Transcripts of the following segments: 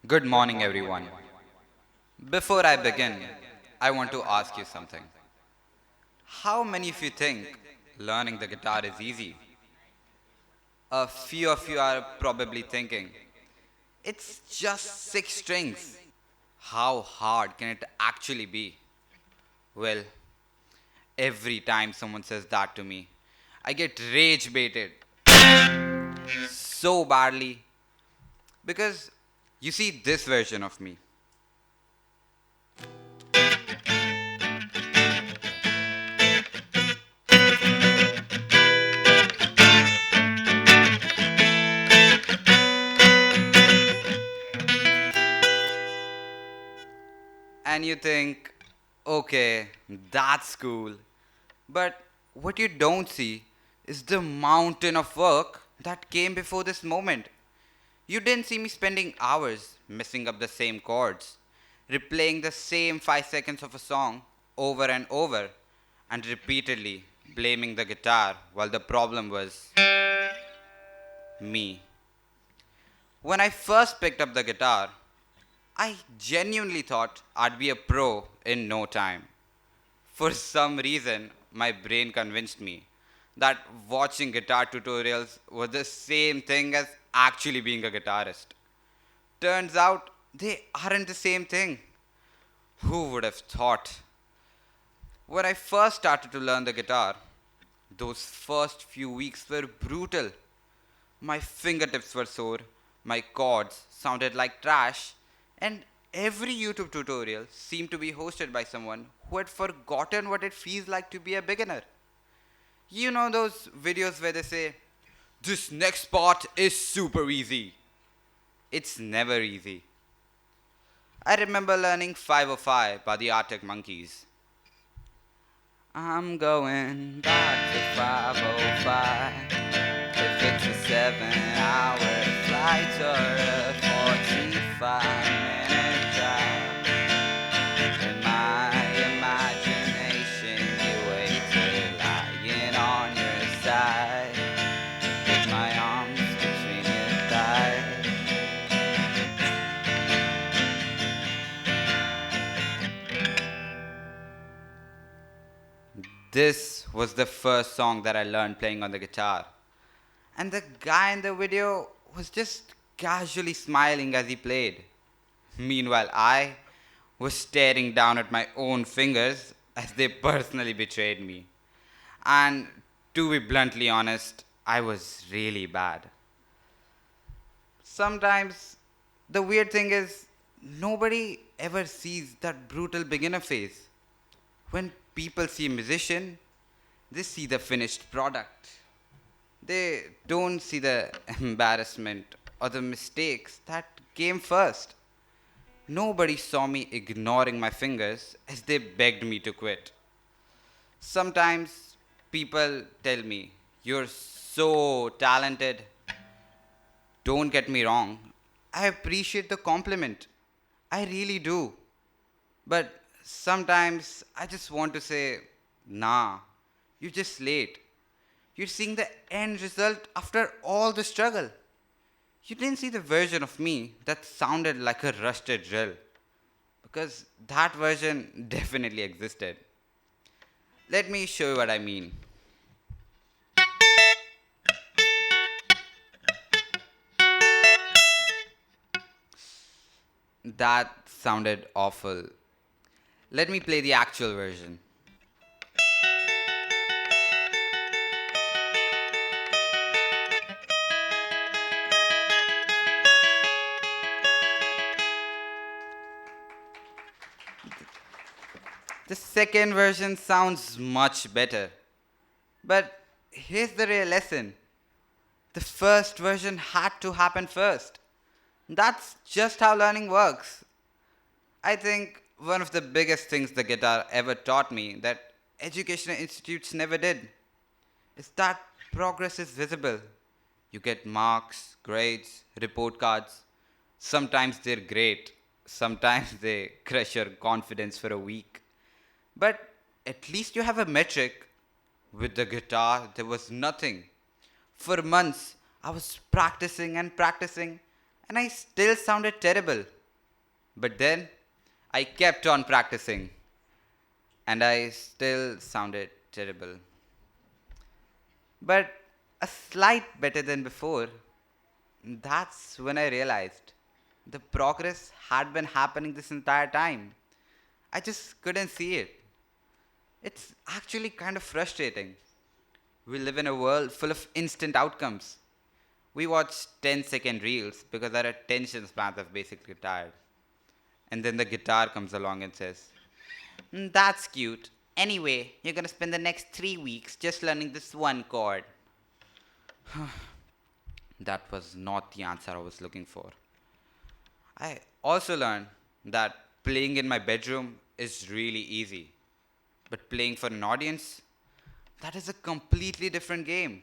Good morning, everyone. Before I begin, I want to ask you something. How many of you think learning the guitar is easy? A few of you are probably thinking, it's just six strings. How hard can it actually be? Well, every time someone says that to me, I get rage baited so badly because you see this version of me. And you think, okay, that's cool. But what you don't see is the mountain of work that came before this moment. You didn't see me spending hours messing up the same chords, replaying the same 5 seconds of a song over and over, and repeatedly blaming the guitar while the problem was me. When I first picked up the guitar, I genuinely thought I'd be a pro in no time. For some reason, my brain convinced me that watching guitar tutorials was the same thing as actually being a guitarist. Turns out they aren't the same thing. Who would have thought? When I first started to learn the guitar, those first few weeks were brutal. My fingertips were sore, my chords sounded like trash, and every YouTube tutorial seemed to be hosted by someone who had forgotten what it feels like to be a beginner. You know those videos where they say, this next part is super easy. It's never easy. I remember learning 505 by the Arctic Monkeys. I'm going back to 505. If it's a 7-hour flight or a 45-minute drive, in my imagination you waited lying on your side, with my arms between your thighs. This was the first song that I learned playing on the guitar. And the guy in the video was just casually smiling as he played. Meanwhile, I was staring down at my own fingers as they personally betrayed me. And to be bluntly honest, I was really bad. Sometimes the weird thing is, nobody ever sees that brutal beginner phase. When people see a musician, they see the finished product. They don't see the embarrassment or the mistakes that came first. Nobody saw me ignoring my fingers as they begged me to quit. Sometimes people tell me, you're so talented. Don't get me wrong, I appreciate the compliment. I really do. But sometimes I just want to say, nah, you're just late. You're seeing the end result after all the struggle. You didn't see the version of me that sounded like a rusted drill. Because that version definitely existed. Let me show you what I mean. That sounded awful. Let me play the actual version. The second version sounds much better. But here's the real lesson. The first version had to happen first. That's just how learning works. I think one of the biggest things the guitar ever taught me that educational institutes never did is that progress is visible. You get marks, grades, report cards. Sometimes they're great, sometimes they crush your confidence for a week. But at least you have a metric. With the guitar, there was nothing. For months, I was practicing and practicing, and I still sounded terrible. But then I kept on practicing, and I still sounded terrible. But a slight better than before. That's when I realized the progress had been happening this entire time. I just couldn't see it. It's actually kind of frustrating. We live in a world full of instant outcomes. We watch 10-second reels because our attention spans have basically tired. And then the guitar comes along and says, That's cute. Anyway, you're gonna spend the next 3 weeks just learning this one chord." That was not the answer I was looking for. I also learned that playing in my bedroom is really easy. But playing for an audience, that is a completely different game.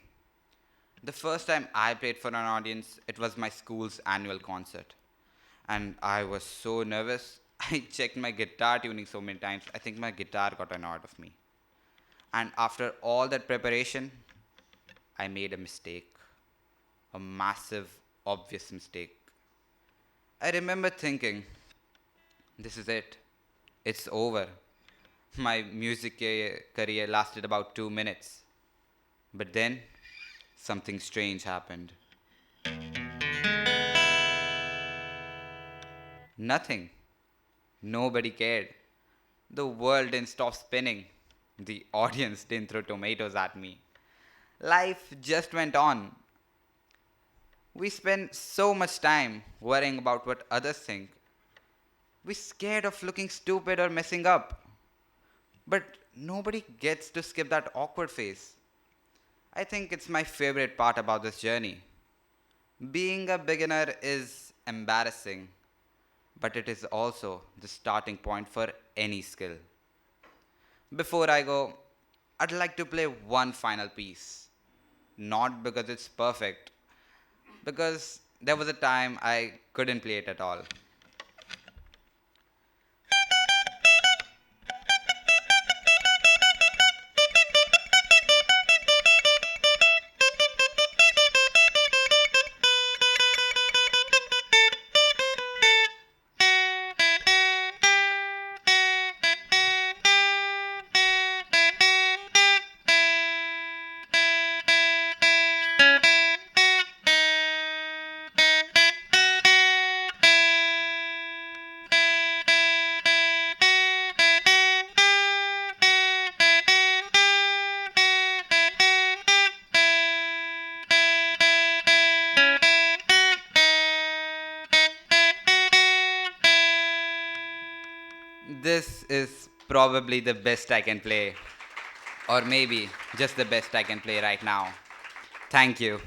The first time I played for an audience, it was my school's annual concert. And I was so nervous. I checked my guitar tuning so many times, I think my guitar got annoyed of me. And after all that preparation, I made a mistake. A massive, obvious mistake. I remember thinking, this is it. It's over. My music career lasted about 2 minutes. But then, something strange happened. Nothing. Nobody cared. The world didn't stop spinning. The audience didn't throw tomatoes at me. Life just went on. We spend so much time worrying about what others think. We're scared of looking stupid or messing up. But nobody gets to skip that awkward phase. I think it's my favorite part about this journey. Being a beginner is embarrassing, but it is also the starting point for any skill. Before I go, I'd like to play one final piece. Not because it's perfect, because there was a time I couldn't play it at all. This is probably the best I can play, or maybe just the best I can play right now. Thank you.